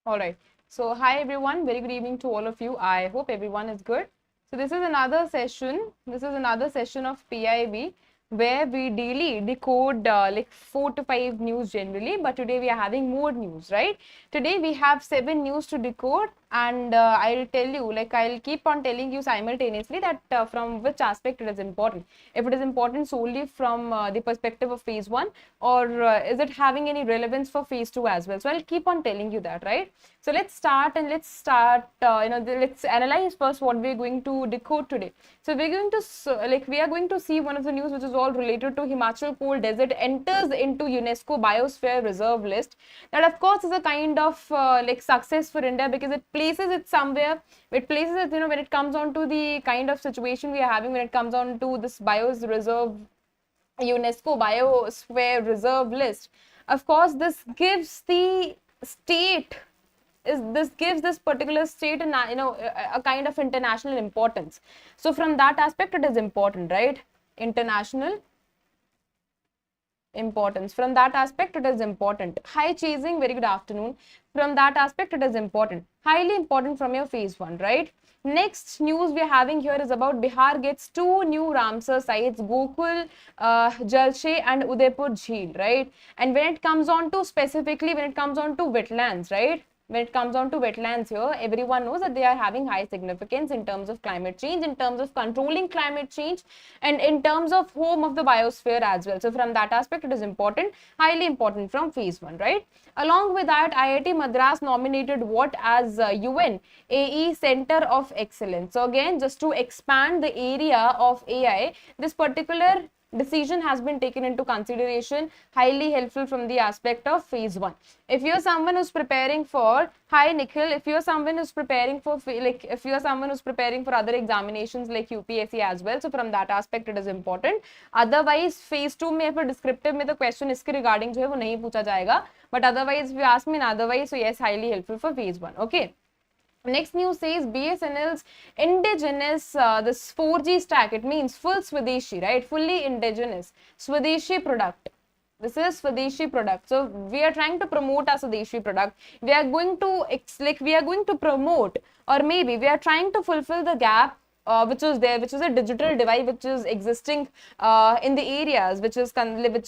All right. So, hi everyone. Very good evening to all of you. I hope everyone is good. So, this is another session. This is another session of PIB where we daily decode like 4 to 5 news generally. But today we are having more news, right? Today we have 7 news to decode, and I'll tell you, like I'll keep on telling you simultaneously that from which aspect it is important. If it is important solely from the perspective of phase one, or is it having any relevance for phase two as well? So I'll keep on telling you that, right? So let's start let's analyze first what we're going to decode today. So we're going to we are going to see one of the news which is all related to Himachal coal desert enters into UNESCO Biosphere Reserve list. That of course is a kind of success for India because it places it somewhere. It places it, when it comes on to the kind of situation we are having when it comes on to this UNESCO Biosphere Reserve list. Of course, this gives the state this gives this particular state a kind of international importance. So from that aspect it is important, right? International importance. From that aspect it is important. Hi chasing, very good afternoon. From that aspect it is important, highly important from your phase one, right? Next news we are having here is about Bihar gets 2 new Ramsar sites, Gokul, Jalshe and Udaipur Jheel, right? And when it comes on to wetlands, right? When it comes on to wetlands here, everyone knows that they are having high significance in terms of climate change, in terms of controlling climate change, and in terms of home of the biosphere as well. So from that aspect, it is important, highly important from phase one, right? Along with that, IIT Madras nominated what as UN AE Center of Excellence. So again, just to expand the area of AI, this particular decision has been taken into consideration, highly helpful from the aspect of phase one. If you're someone who's preparing for, hi Nikhil, if you're someone who's preparing for other examinations like UPSC as well, so from that aspect it is important. Otherwise phase two में फिर descriptive में तो question इसके regarding जो है वो नहीं पूछा जाएगा, but otherwise if you ask me otherwise, so yes, highly helpful for phase one. Okay. Next news says BSNL's indigenous this 4G stack. It means full Swadeshi, right? Fully indigenous Swadeshi product. This is Swadeshi product. So we are trying to promote our Swadeshi product. We are going to promote, or maybe we are trying to fulfill the gap which is there, which is a digital divide which is existing in the areas which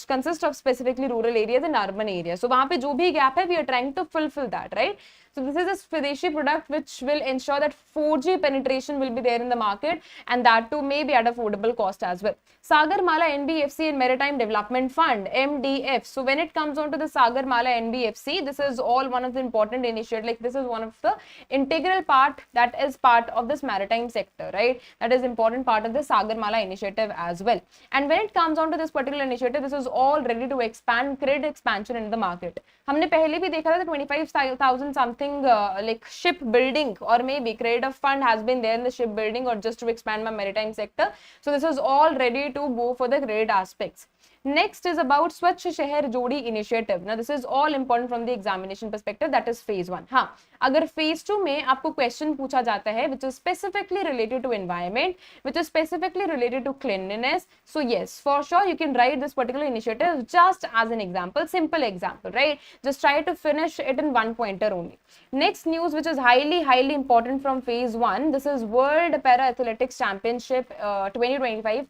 consist of specifically rural areas and urban areas. So वहाँ पे जो भी gap है, we are trying to fulfill that, right? So this is a Swadeshi product which will ensure that 4G penetration will be there in the market, and that too may be at affordable cost as well. Sagarmala NBFC and Maritime Development Fund, MDF. So when it comes on to the Sagarmala NBFC, this is all one of the important initiatives. Like this is one of the integral part that is part of this maritime sector, right? That is important part of the Sagarmala initiative as well. And when it comes on to this particular initiative, this is all ready to expand credit expansion in the market. हमने पहले भी देखा था 25,000 something like ship building, or maybe credit of fund has been there in the ship building or just to expand my maritime sector. So this is all ready to go for the credit aspects. Next is about Swachh Shahar Jodi initiative. Now this is all important from the examination perspective. That is phase one. हाँ, अगर phase two में आपको question पूछा जाता है which is specifically related to environment, which is specifically related to cleanliness, so yes, for sure you can write this particular initiative just as an example, simple example, right? Just try to finish it in one pointer only. Next news which is highly important from phase one. This is World Para Athletics Championship 2025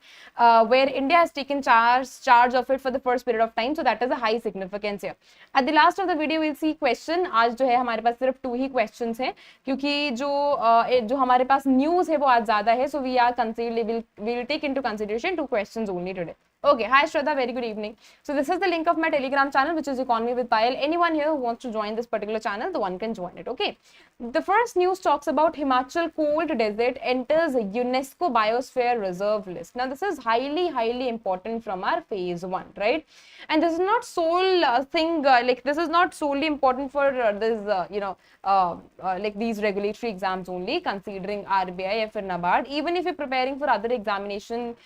where India has taken charge of it for the first period of time, so that is a high significance here. At the last of the video we'll see question. आज जो है हमारे पास सिर्फ 2 ही questions हैं क्योंकि जो हमारे पास news है वो आज ज़्यादा है, so we'll take into consideration 2 questions only today. Okay, hi Shraddha, very good evening. So this is the link of my Telegram channel, which is Economy with Payal. Anyone here who wants to join this particular channel, the one can join it. Okay. The first news talks about Himachal cold desert enters UNESCO Biosphere Reserve list. Now this is highly important from our phase one, right? And this is not sole thing this is not solely important for these regulatory exams only, considering RBI or NABARD. Even if you're preparing for other examination,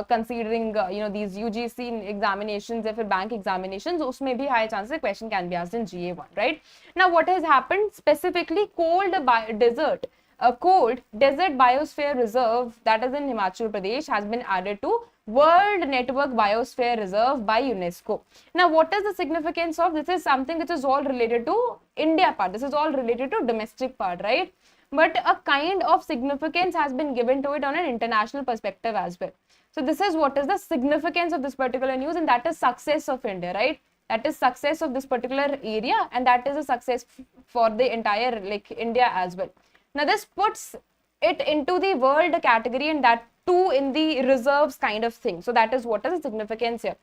considering these UGC examinations or bank examinations, usme bhi high chances question can be asked in GA1, right? Now what has happened specifically, cold desert biosphere reserve that is in Himachal Pradesh has been added to World Network Biosphere Reserve by UNESCO. Now, what is the significance of this? Is something which is all related to India part. This is all related to domestic part, right? But a kind of significance has been given to it on an international perspective as well. So this is what is the significance of this particular news, and that is success of India, right? That is success of this particular area, and that is a success for the entire like India as well. Now this puts it into the world category, and that too in the reserves kind of thing. So that is what is the significance here.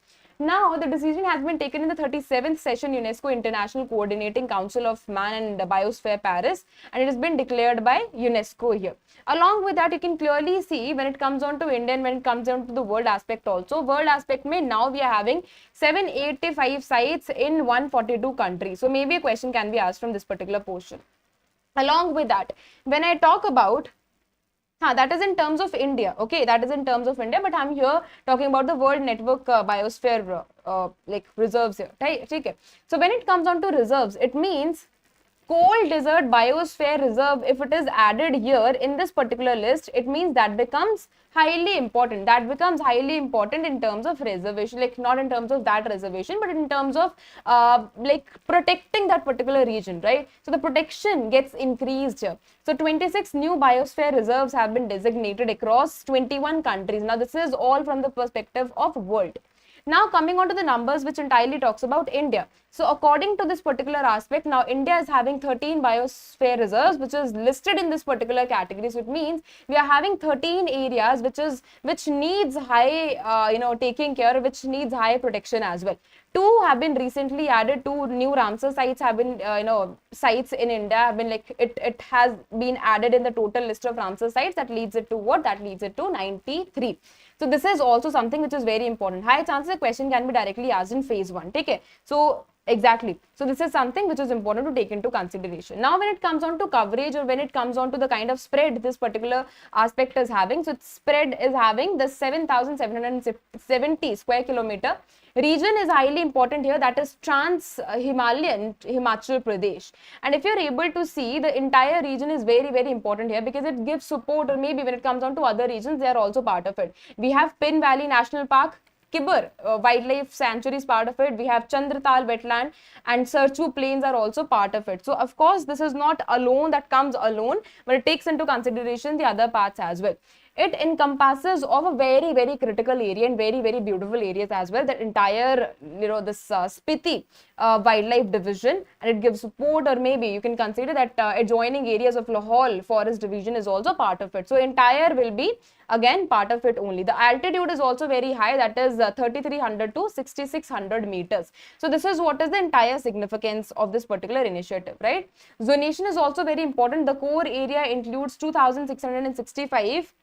Now, the decision has been taken in the 37th session UNESCO International Coordinating Council of Man and Biosphere Paris, and it has been declared by UNESCO here. Along with that, you can clearly see when it comes on to India and when it comes down to the world aspect also. World aspect may now we are having 785 sites in 142 countries. So maybe a question can be asked from this particular portion. Along with that, when I talk about that is in terms of India, okay, that is in terms of India, but I'm here talking about the World Network Biosphere like reserves here, right? Okay. So when it comes on to reserves, it means Cold Desert Biosphere Reserve, if it is added here in this particular list, it means that becomes highly important. That becomes highly important in terms of reservation, like not in terms of that reservation, but in terms of like protecting that particular region, right? So the protection gets increased here. So 26 new biosphere reserves have been designated across 21 countries. Now this is all from the perspective of world. Now coming on to the numbers which entirely talks about India. So according to this particular aspect, now India is having 13 biosphere reserves which is listed in this particular category. So it means we are having 13 areas which needs high taking care, which needs high protection as well. 2 have been recently added. 2 new Ramsar sites have been sites in India have been like it has been added in the total list of Ramsar sites. That leads it to what? That leads it to 93. So this is also something which is very important. High chances a question can be directly asked in phase 1. Okay. So exactly. So this is something which is important to take into consideration. Now when it comes on to coverage, or when it comes on to the kind of spread this particular aspect is having, so its spread is having the 7,770 square kilometer. Region is highly important here, that is Trans-Himalayan Himachal Pradesh. And if you're able to see, the entire region is very, very important here because it gives support, or maybe when it comes on to other regions, they are also part of it. We have Pin Valley National Park, Kibber Wildlife Sanctuary is part of it. We have Chandratal Wetland and Sarchu Plains are also part of it. So of course, this is not alone, that comes alone, but it takes into consideration the other parts as well. It encompasses of a very, very critical area and very, very beautiful areas as well. That entire, this Spiti Wildlife Division, and it gives support, or maybe you can consider that adjoining areas of Lahore Forest Division is also part of it. So entire will be again part of it only. The altitude is also very high, that is 3,300 to 6,600 meters. So this is what is the entire significance of this particular initiative, right? Zonation is also very important. The core area includes 2,665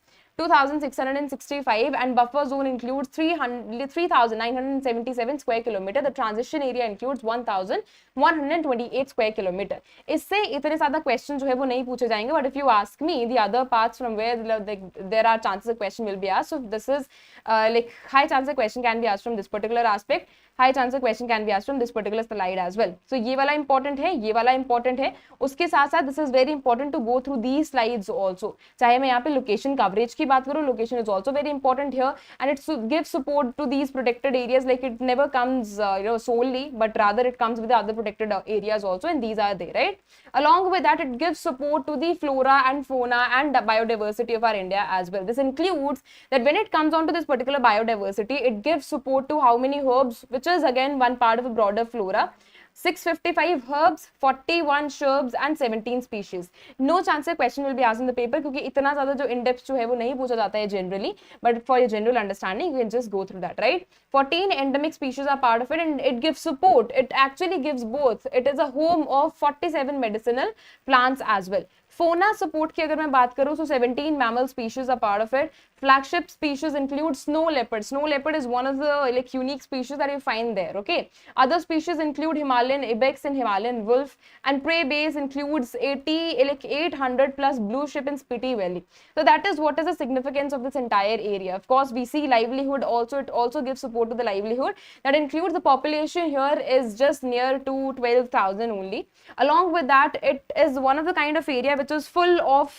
and buffer zone includes 3,977 square kilometer. The transition area includes 1,128 square kilometer. इससे इतने ज़्यादा questions जो है वो नहीं पूछे जाएंगे. But if you ask me the other parts from where there are chances a question will be asked. So this is like high chance a question can be asked from this particular aspect. High chance a question can be asked from this particular slide as well. So ये वाला important है, ये वाला important है. उसके साथ साथ this is very important to go through these slides also. चाहे मैं यहाँ पे location coverage की बात करूँ, location is also very important here, and it gives support to these protected areas. Like it never comes solely, but rather it comes with the other protected areas also, and these are there, right? Along with that, it gives support to the flora and fauna and the biodiversity of our India as well. This includes that when it comes on to this particular biodiversity, it gives support to how many herbs, which is again one part of a broader flora. 655 herbs, 41 shrubs and 17 species. No chance a question will be asked in the paper क्योंकि इतना ज़्यादा जो in-depth जो है वो नहीं पूछा जाता है generally, but for your general understanding you can just go through that, right? 14 endemic species are part of it, and it gives support. It actually gives both. It is a home of 47 medicinal plants as well. Fauna support की अगर मैं बात करूँ, so 17 mammal species are part of it. Flagship species include snow leopard. Snow leopard is one of the like unique species that you find there. Okay. Other species include Himalayan ibex and Himalayan wolf, and prey base includes 800 plus blue ship in Spiti Valley. So that is what is the significance of this entire area. Of course, we see livelihood also. It also gives support to the livelihood. That includes the population here is just near to 12,000 only. Along with that, it is one of the kind of area which which is full of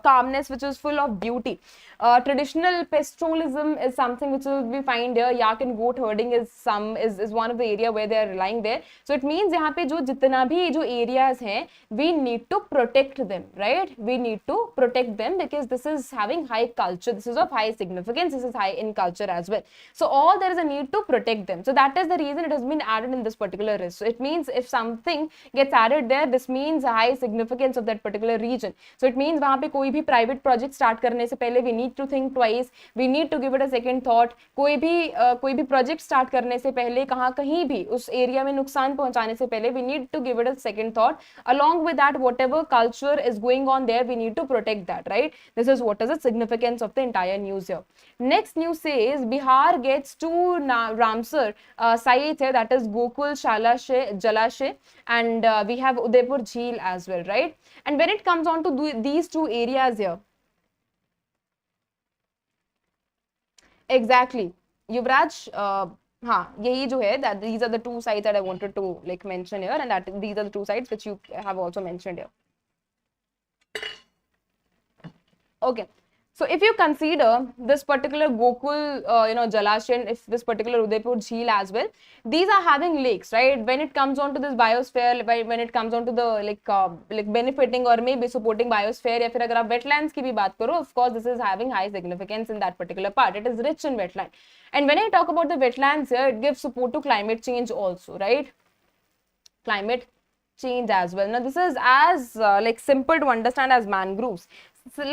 calmness, which is full of beauty. Traditional pastoralism is something which we find here. Yak and goat herding is one of the area where they are relying there. So it means यहाँ पे जो जितना भी जो areas हैं, we need to protect them, right? We need to protect them because this is having high culture. This is of high significance. This is high in culture as well. So all there is a need to protect them. So that is the reason it has been added in this particular list. So it means if something gets added there, this means high significance of that particular region. So it means वहाँ पे कोई भी private project start करने से पहले we need to think twice, we need to give it a second thought. कोई भी project start करने से पहले कहीं भी उस area में नुकसान पहुंचाने से पहले we need to give it a second thought. Along with that, whatever culture is going on there, we need to protect that, right? This is what is the significance of the entire news here. Next news says Bihar gets two Ramsar sites here, that is Gokul Jalashay, and we have Udaipur Jheel as well, right? And when it comes on to these two areas here, exactly, Yuvraj, यही जो है, that these are the two sites that I wanted to like mention here, and that these are the two sites which you have also mentioned here. Okay. So if you consider this particular Gokul, Jalashay, and if this particular Udaipur Jheel as well, these are having lakes, right? When it comes on to this biosphere, when it comes on to the like benefiting or maybe supporting biosphere, या फिर अगर आप wetlands की भी बात करो, of course this is having high significance in that particular part. It is rich in wetland. And when I talk about the wetlands here, it gives support to climate change also, right? Climate change as well. Now this is as like simple to understand as mangroves. So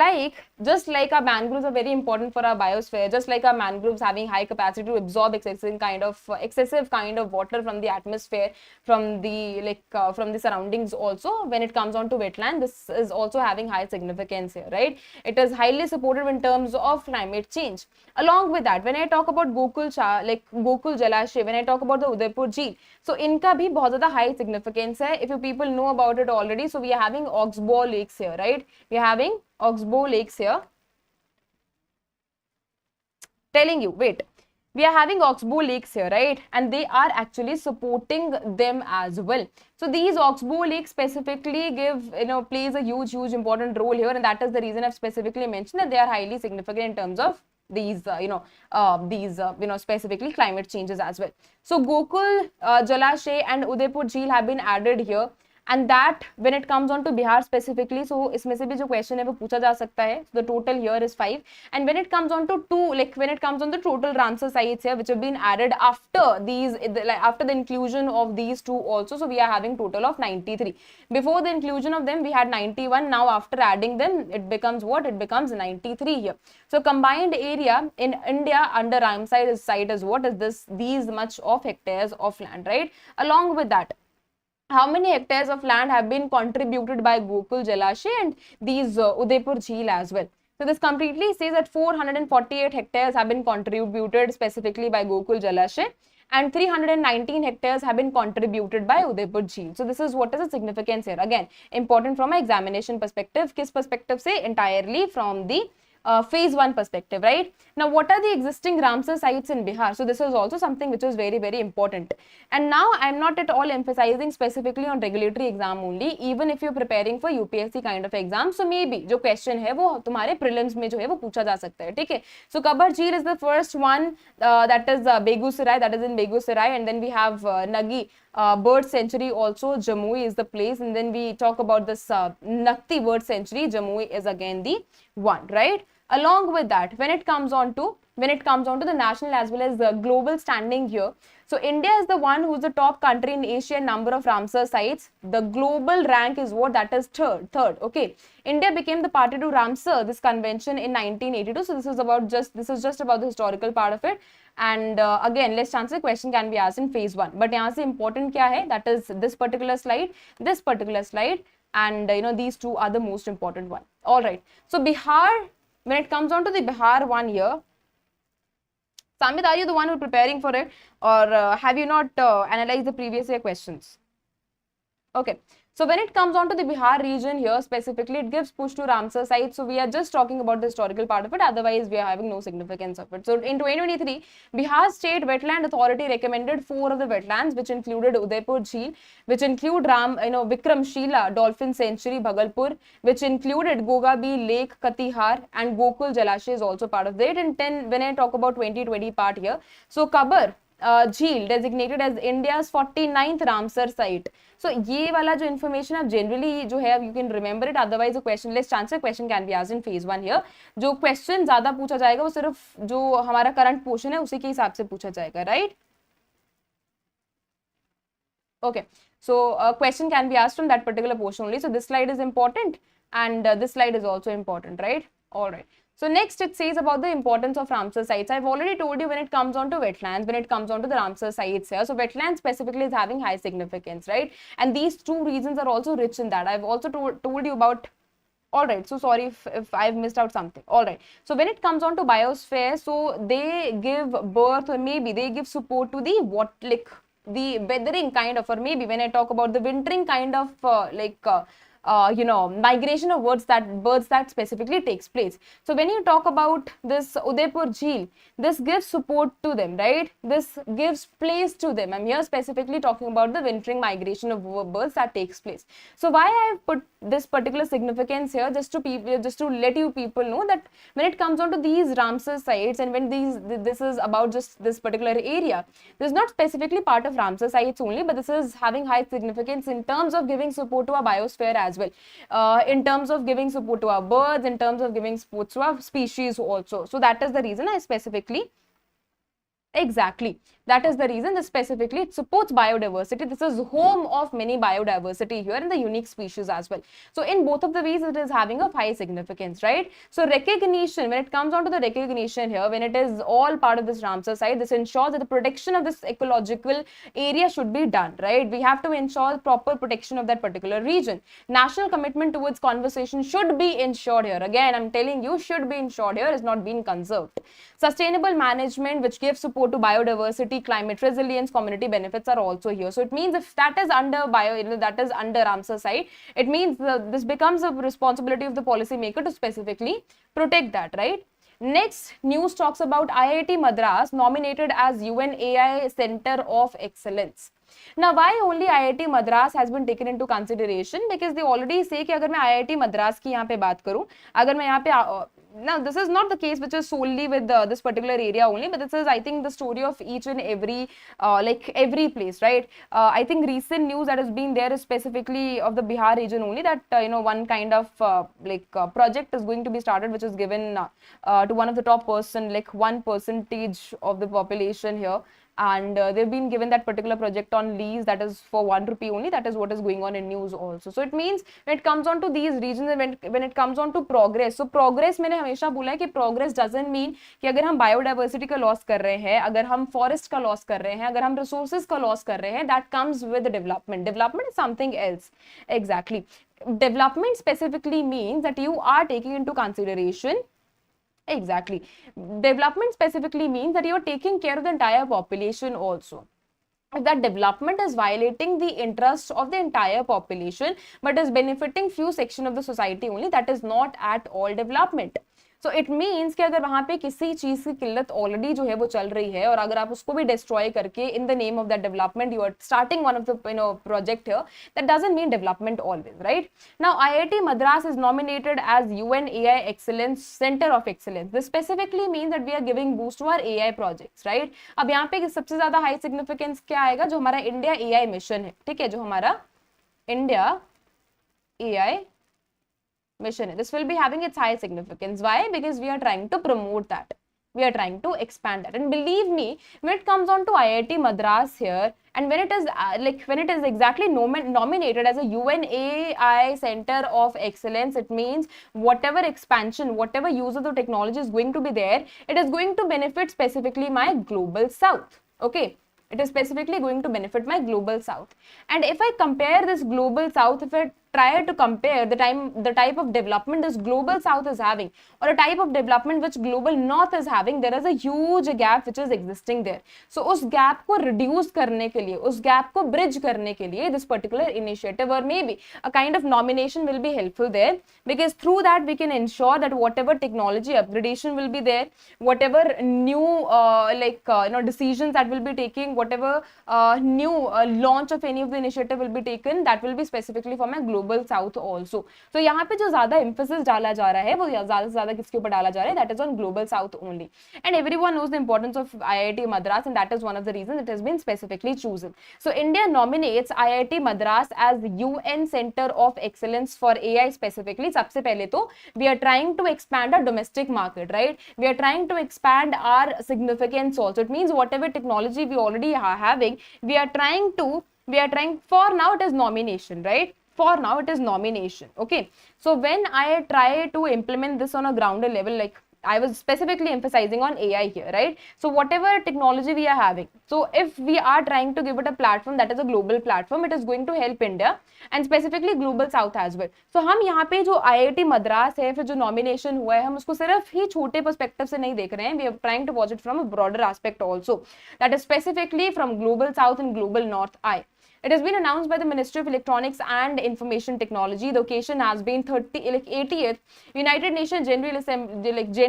just like our mangroves are very important for our biosphere, just like our mangroves having high capacity to absorb excessive kind of water from the atmosphere, from the surroundings also. When it comes on to wetland, this is also having high significance here, right? It is highly supportive in terms of climate change. Along with that, when I talk about Gokul Jalashay, when I talk about the Udaipur Jheel, so इनका भी बहुत ज़्यादा high significance है. If you people know about it already, so we are having oxbow lakes here, right? We are having oxbow lakes here. Telling you, wait, we are having oxbow lakes here, right? And they are actually supporting them as well. So these oxbow lakes specifically plays a huge important role here, and that is the reason I've specifically mentioned that they are highly significant in terms of these specifically climate changes as well. So Gokul Jalashay and Udaipur Jheel have been added here, and that when it comes on to Bihar specifically, so इसमें से भी जो question है वो पूछा जा सकता है. So the total here is 5, and when it comes on to when it comes on the total Ramsar sites here which have been added after after the inclusion of these two also, so we are having total of 93. Before the inclusion of them we had 91. Now after adding them it becomes what? It becomes 93 here. So combined area in India under Ramsar site is what? Is these much of hectares of land, right? Along with that, how many hectares of land have been contributed by Gokul Jalashay and these Udaipur Jheel as well? So this completely says that 448 hectares have been contributed specifically by Gokul Jalashay, and 319 hectares have been contributed by Udaipur Jheel. So this is what is the significance here. Again, important from an examination perspective. Kiss perspective say entirely from the phase 1 perspective, right? Now what are the existing Ramsar sites in Bihar? So this is also something which is very important. And now I am not at all emphasizing specifically on regulatory exam only, even if you are preparing for UPSC kind of exam. So maybe जो question है वो तुम्हारे prelims में जो है वो पूछा जा सकता है, ठीक है? So Kabar Jheel is the first one, that is Begusarai, that is in Begusarai, and then we have Nagi bird sanctuary also. Jamui is the place, and then we talk about this Nakti bird sanctuary. Jamui is again the one, right? Along with that, when it comes on to the national as well as the global standing here, so India is the one who is the top country in Asia in number of Ramsar sites. The global rank is what? That is third. Okay, India became the party to Ramsar this convention in 1982. So this is just about the historical part of it. And again, less chances the question can be asked in phase 1. But यहाँ से important क्या है? That is this particular slide, and these two are the most important one. All right. So Bihar, when it comes on to the Bihar one here, Samit, are you the one who is preparing for it, or have you not analyzed the previous year questions? Okay. So when it comes on to the Bihar region here specifically, it gives push to Ramsar site. So we are just talking about the historical part of it. Otherwise, we are having no significance of it. So in 2023, Bihar State Wetland Authority recommended 4 of the wetlands, which included Udaipur Jheel, which include Vikramshila Dolphin Sanctuary, Bhagalpur, which included Gogabi Lake, Katihar, and Gokul Jalashay is also part of it. And 10, when I talk about 2020 part here, so Kabar Jheel designated as India's 49th Ramsar site. So ये वाला जो information आप generally जो है you can remember it, otherwise a question less chance question can be asked in phase 1 here. जो question ज़्यादा पूछा जाएगा वो सिर्फ जो हमारा current portion है उसी के हिसाब से पूछा जाएगा, right? Okay, so a question can be asked from that particular portion only. So this slide is important and this slide is also important, right? All right. So next it says about the importance of Ramsar sites. I've already told you when it comes on to wetlands, when it comes on to the Ramsar sites here. So wetlands specifically is having high significance, right? And these 2 regions are also rich in that. I've also told you about. All right, so sorry if I've missed out something. All right, so when it comes on to biosphere, so they give birth or maybe they give support to the the weathering kind of, or maybe when I talk about the wintering kind of migration of birds that specifically takes place. So when you talk about this Udaipur Jheel, this gives support to them, right? This gives place to them. I'm here specifically talking about the wintering migration of birds that takes place. So why I have put this particular significance here, just to let you people know that when it comes on to these Ramsar sites, and when this is about just this particular area, this is not specifically part of Ramsar sites only, but this is having high significance in terms of giving support to our biosphere as well, in terms of giving support to our birds, in terms of giving support to our species also. So that is the reason I specifically. Exactly. That is the reason that specifically it supports biodiversity. This is home of many biodiversity here and the unique species as well. So in both of the ways, it is having a high significance, right? So recognition, when it comes on to the recognition here, when it is all part of this Ramsar site, this ensures that the protection of this ecological area should be done, right? We have to ensure proper protection of that particular region. National commitment towards conservation should be ensured here. Again, I'm telling you, should be ensured here, is not being conserved. Sustainable management, which gives support to biodiversity, climate resilience, community benefits are also here. So it means if that is under Ramsar site, it means this becomes a responsibility of the policymaker to specifically protect that, right? Next, news talks about IIT Madras nominated as UNAI Center of Excellence. Now, why only IIT Madras has been taken into consideration? Because they already say कि अगर मैं IIT Madras की यहाँ पे बात करूँ, अगर मैं यहाँ पे now this is not the case which is solely with this particular area only, but this is, I think, the story of each and every every place, right? I think recent news that has been there is specifically of the Bihar region only, that one kind of project is going to be started, which is given to one of the top person, like 1% of the population here. And they've been given that particular project on lease, that is for 1 rupee only. That is what is going on in news also. So it means when it comes on to these regions and when it comes on to progress, so progress मैंने हमेशा बोला है कि progress doesn't mean कि अगर हम biodiversity का loss कर रहे हैं, अगर हम forest का loss कर रहे हैं, अगर हम resources का loss कर रहे हैं, that comes with development. Development is something else. Exactly. Development specifically means that you are taking into consideration. Exactly. Development specifically means that you are taking care of the entire population also. If that development is violating the interests of the entire population but is benefiting few section of the society only, that is not at all development. So it means कि अगर वहाँ पे किसी चीज की किल्लत already जो है वो चल रही है और अगर आप उसको भी डिस्ट्रॉय करके in the name of that development you are starting one of the project here, that doesn't mean development always, right? Now IIT Madras is nominated as UNAI Excellence Center of Excellence. This specifically means that we are giving boost to our AI projects, right? अब यहाँ पे सबसे ज्यादा high significance क्या आएगा? जो हमारा India AI mission है, ठीक है, जो हमारा India AI mission. This will be having its high significance. Why? Because we are trying to promote that. We are trying to expand that. And believe me, when it comes on to IIT Madras here, and when it is exactly nominated as a UNAI Center of Excellence, it means whatever expansion, whatever use of the technology is going to be there, it is going to benefit specifically my global south. Okay. It is specifically going to benefit my global south. And if I compare this global south, try to compare the type of development this global south is having or a type of development which global north is having, there is a huge gap which is existing there. So उस gap को reduce करने के लिए, उस gap को bridge करने के लिए this particular initiative or maybe a kind of nomination will be helpful there, because through that we can ensure that whatever technology upgradation will be there, whatever new decisions that will be taking, whatever new launch of any of the initiative will be taken, that will be specifically for my global south also. So यहाँ पे जो ज़्यादा emphasis डाला जा रहा है वो ज़्यादा से ज़्यादा किसके ऊपर डाला जा रहा है, that is on global south only. And everyone knows the importance of IIT Madras, and that is one of the reasons it has been specifically chosen. So India nominates IIT Madras as UN Center of Excellence for AI specifically. सबसे पहले तो we are trying to expand our domestic market, right? We are trying to expand our significance also. It means whatever technology we already are having, we are trying for now it is nomination, right? For now it is nomination. Okay, so when I try to implement this on a ground level, like I was specifically emphasizing on AI here, right? So whatever technology we are having, so if we are trying to give it a platform that is a global platform, it is going to help India and specifically global south as well. So हम यहाँ पे जो IIT Madras है, फिर जो nomination हुआ है, हम उसको सिर्फ ही छोटे perspective से नहीं देख रहे हैं. We are trying to watch it from a broader aspect also, that is specifically from global south and global north. It has been announced by the Ministry of Electronics and Information Technology. The occasion has been 80th United Nations General Assembly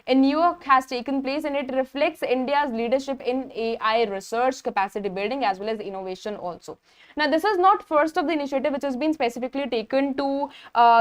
in New York has taken place, and it reflects India's leadership in AI research, capacity building as well as innovation also. Now, this is not first of the initiative which has been specifically taken to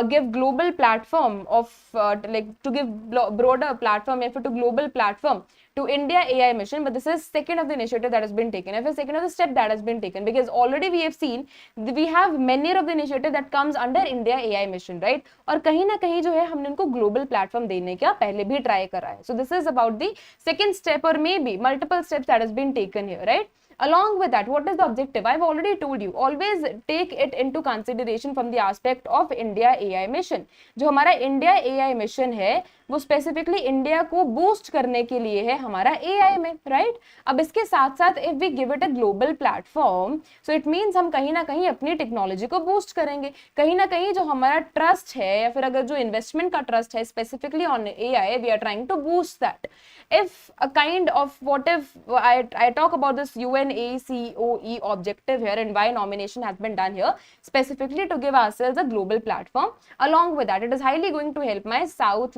give global platform of to give broader platform, to global platform to India AI mission, but this is second of the initiative that has been taken. If it's second of the step that has been taken, because already we have seen we have many of the initiative that comes under India AI mission, right? और कहीं ना कहीं जो है हमने उनको global platform देने का पहले भी try करा है. So this is about the second step or maybe multiple steps that has been taken here, right? Along with that, what is the objective? I've already told you, always take it into consideration from the aspect of India AI mission. जो हमारा India AI mission है, वो specifically India को boost करने के लिए है हमारा AI में, right? अब इसके साथ साथ if we give it a global platform, so it means हम कहीं ना कहीं अपनी technology को boost करेंगे. कहीं ना कहीं जो हमारा trust है या फिर अगर जो investment का trust है specifically on AI, we are trying to boost that. If a kind of, what if I talk about this UNACOE objective here and why nomination has been done here, specifically to give ourselves a global platform. Along with that, it is highly going to help my south,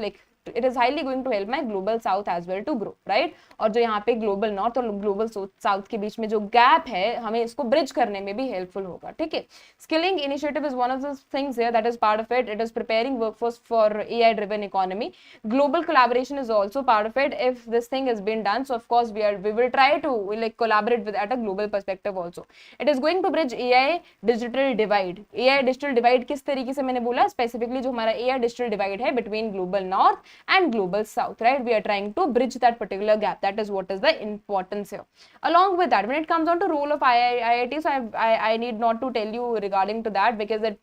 it is highly going to help my global south as well to grow, right? और जो यहाँ पे global north और global south के बीच में जो gap है, हमें इसको bridge करने में भी helpful होगा, ठीक है? Skilling initiative is one of the things here that is part of it. It is preparing workforce for AI driven economy. Global collaboration is also part of it. If this thing has been done, so of course we will try to collaborate with at a global perspective also. It is going to bridge AI digital divide. AI digital divide किस तरीके से मैंने बोला? Specifically जो हमारा AI digital divide है between global north and global south, right? We are trying to bridge that particular gap. That is what is the importance here. Along with that, when it comes on to role of IIT, so I need not to tell you regarding to that, because it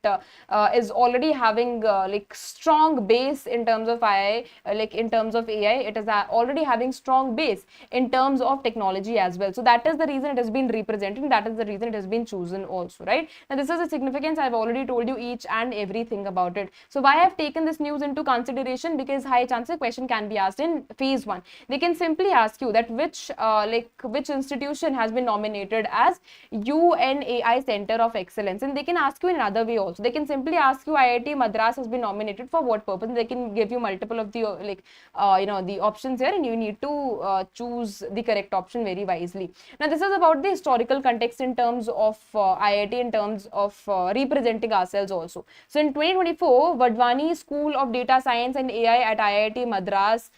is already having strong base in terms of in terms of AI. It is already having strong base in terms of technology as well. So that is the reason it has been representing. That is the reason it has been chosen also, right? Now this is the significance. I've already told you each and everything about it. So why I have taken this news into consideration? Because high chance a question can be asked in phase 1. They can simply ask you that which institution has been nominated as UNAI Center of Excellence, and they can ask you in another way also. They can simply ask you IIT Madras has been nominated for what purpose. They can give you multiple of the the options here, and you need to choose the correct option very wisely. Now this is about the historical context in terms of IIT, in terms of representing ourselves also. So in 2024, Vadvani School of Data Science and AI at IIT Madras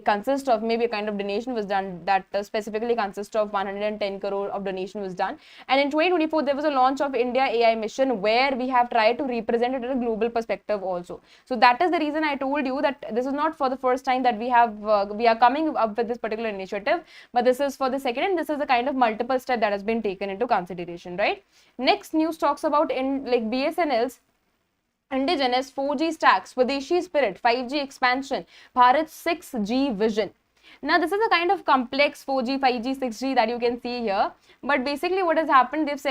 consists of, maybe a kind of donation was done that specifically consists of 110 crore of donation was done. And in 2024 there was a launch of India AI mission where we have tried to represent it in a global perspective also. So that is the reason I told you that this is not for the first time that we are coming up with this particular initiative, but this is for the second, and this is a kind of multiple step that has been taken into consideration, right? Next news talks about BSNL's indigenous 4G stack, Swadeshi spirit, 5G expansion, Bharat's 6G vision. Now this is a kind of complex 4G, 5G, 6G that you can see here. But basically what has happened, they've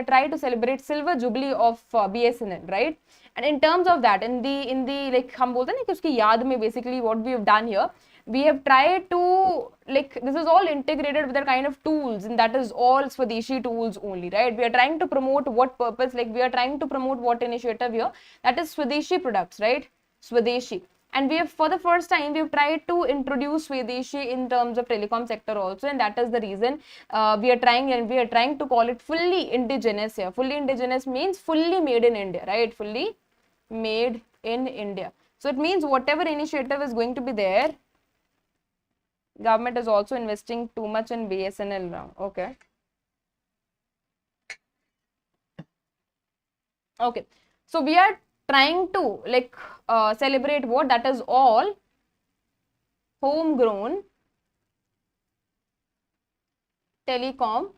tried to celebrate silver jubilee of BSNL, right? And in terms of that, in the like हम बोलते हैं ना कि उसकी याद में basically what we have done here, we have tried to, like, this is all integrated with a kind of tools, and that is all Swadeshi tools only, right? We are trying to promote what purpose, like we are trying to promote what initiative here, that is Swadeshi products, right? Swadeshi. And we have, for the first time, we've tried to introduce Swadeshi in terms of telecom sector also, and that is the reason we are trying to call it fully indigenous here. Fully indigenous means fully made in India, right? Fully made in India. So it means whatever initiative is going to be there, government is also investing too much in BSNL now. Okay. Okay. So we are trying to like celebrate what, that is all homegrown telecom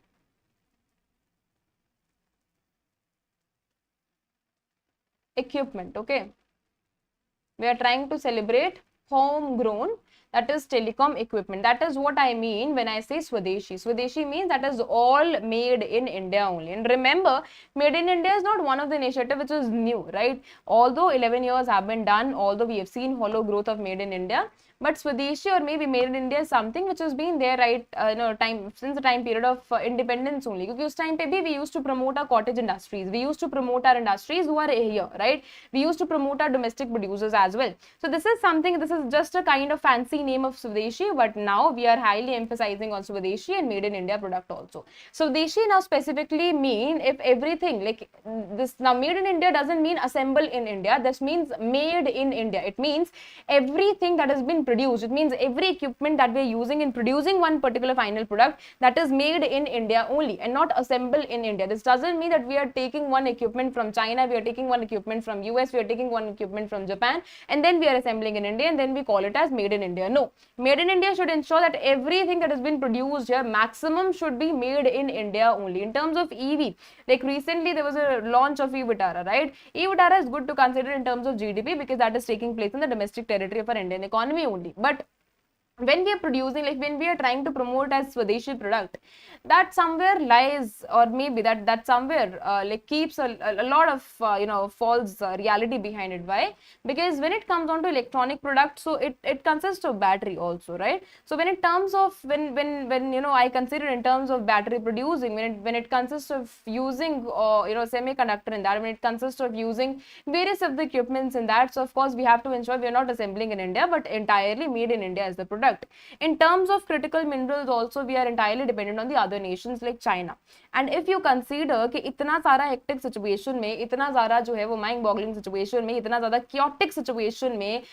equipment. Okay. We are trying to celebrate homegrown, that is telecom equipment. That is what I mean when I say Swadeshi. Swadeshi means that is all made in India only. And remember, made in India is not one of the initiative which is new, right? Although 11 years have been done, although we have seen hollow growth of made in India, but Swadeshi or maybe made in India is something which has been there, right? Since the time period of independence only. Because उस time पे भी we used to promote our cottage industries. We used to promote our industries who are here, right? We used to promote our domestic producers as well. So this is something. This is just a kind of fancy name of Swadeshi, but now we are highly emphasizing on Swadeshi and made in India product also. Swadeshi now specifically mean if everything like this. Now made in India doesn't mean assemble in India. This means made in India. It means everything that has been produced. It means every equipment that we are using in producing one particular final product, that is made in India only and not assembled in India. This doesn't mean that we are taking one equipment from China, we are taking one equipment from US, we are taking one equipment from Japan, and then we are assembling in India and then we call it as made in India. No, made in India should ensure that everything that has been produced here, maximum should be made in India only. In terms of EV, like recently there was a launch of e-Vitara, right? E-Vitara is good to consider in terms of GDP because that is taking place in the domestic territory of our Indian economy only. But when we are producing, like when we are trying to promote as Swadeshi product, that somewhere lies, or maybe that somewhere like keeps a lot of false reality behind it. Why? Because when it comes on to electronic product, so it consists of battery also, right? So when it terms of when I consider in terms of battery producing, when it consists of using semiconductor in that, when it consists of using various of the equipments in that, so of course we have to ensure we are not assembling in India but entirely made in India as the product. In terms of critical minerals also, we are entirely dependent on the other nations like China. And if you consider कि इतना सारा hectic situation में, इतना ज़्यादा जो है वो mind boggling situation में, इतना ज़्यादा chaotic situation में,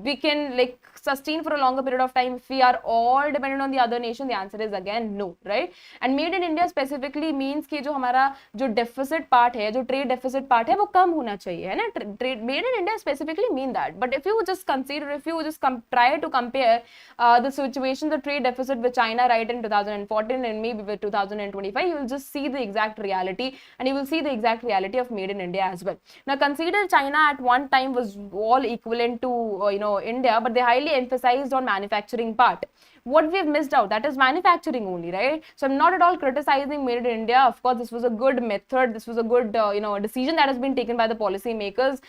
we can like sustain for a longer period of time if we are all dependent on the other nation? The answer is again no, right? And made in India specifically means कि जो हमारा जो deficit part है, जो trade deficit part है, वो कम होना चाहिए, है ना? Trade made in India specifically mean that. But if you just consider, if you just try to compare the situation, the trade deficit with China right in 2014 and maybe with 2025, you will just see the exact reality, and you will see the exact reality of made in India as well. Now consider China at one time was all equivalent to India, but they highly emphasized on manufacturing part. What we have missed out, that is manufacturing only, right? So I'm not at all criticizing made in India. Of course, this was a good method, this was a good decision that has been taken by the policy makers.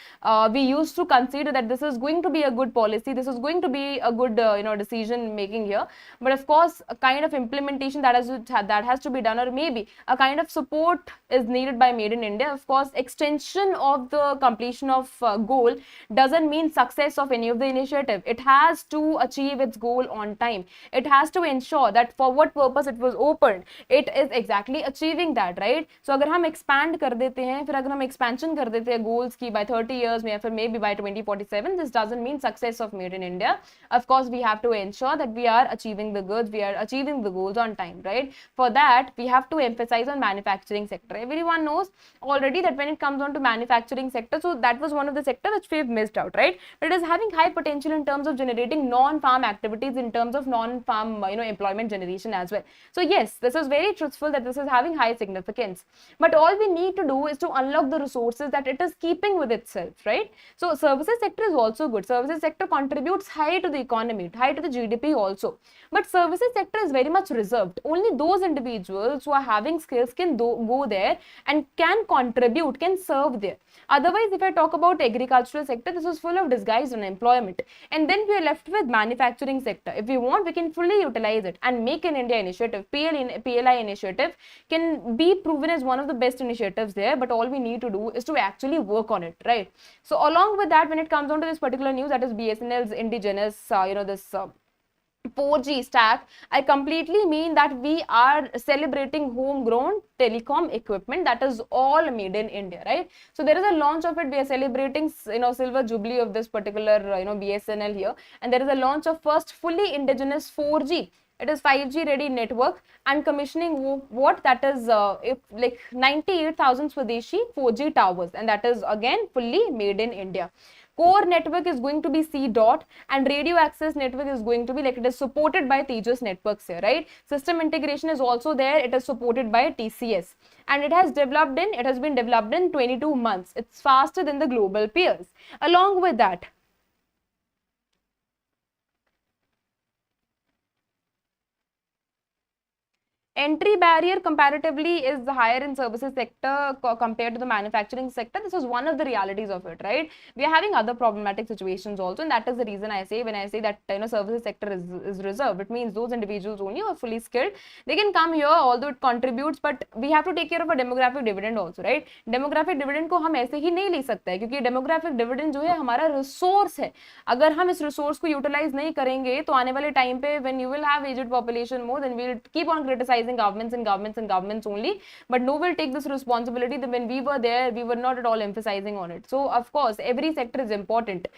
We used to consider that this is going to be a good policy, this is going to be a good decision making here, but of course a kind of implementation that has to be done, or maybe a kind of support is needed by made in India. Of course, extension of the completion of goal doesn't mean success of any of the initiative. It has to achieve its goal on time. It has to ensure that for what purpose it was opened, it is exactly achieving that, right? So अगर हम expand कर देते हैं, फिर अगर हम expansion कर देते हैं goals की by 30 years में, या फिर maybe by 2047, this doesn't mean success of made in India. Of course, we have to ensure that we are achieving the goods, we are achieving the goals on time, right? For that, we have to emphasize on manufacturing sector. Everyone knows already that when it comes on to manufacturing sector, so that was one of the sector which we have missed out, right? But it is having high potential in terms of generating non-farm activities, in terms of non non-farm employment generation as well. So yes, this is very truthful that this is having high significance, but all we need to do is to unlock the resources that it is keeping with itself, right? So services sector is also good. Services sector contributes high to the economy, high to the GDP also, but services sector is very much reserved. Only those individuals who are having skills can go there and can contribute, can serve there. Otherwise, if I talk about agricultural sector, this is full of disguised unemployment, and then we are left with manufacturing sector. If we want, we can fully utilize it, and Make in India initiative, PLI initiative can be proven as one of the best initiatives there, but all we need to do is to actually work on it, right? So along with that, when it comes on to this particular news, that is BSNL's indigenous, this 4G stack, I completely mean that we are celebrating homegrown telecom equipment that is all made in India, right? So there is a launch of it. We are celebrating, silver jubilee of this particular, BSNL here, and there is a launch of first fully indigenous 4G. It is 5G ready network, and commissioning what that is like 98,000 Swadeshi 4G towers, and that is again fully made in India. Core network is going to be C dot, and radio access network is going to be like, it is supported by Tejas networks here, right? System integration is also there. It is supported by TCS, and it has been developed in 22 months. It's faster than the global peers. Along with that, entry barrier comparatively is higher in services sector compared to the manufacturing sector. This is one of the realities of it, right? We are having other problematic situations also, and that is the reason I say, when I say that services sector is reserved, it means those individuals only who are fully skilled, they can come here, although it contributes, but we have to take care of a demographic dividend also, right? Demographic dividend को हम ऐसे ही नहीं ले सकते हैं, क्योंकि demographic dividend जो है हमारा resource है. अगर हम इस resource को utilize नहीं करेंगे, तो आने वाले time पे when you will have aged population more, then we will keep on criticizing governments only, but no will take this responsibility that when we were there, we were not at all emphasizing on it. So of course, every sector is important.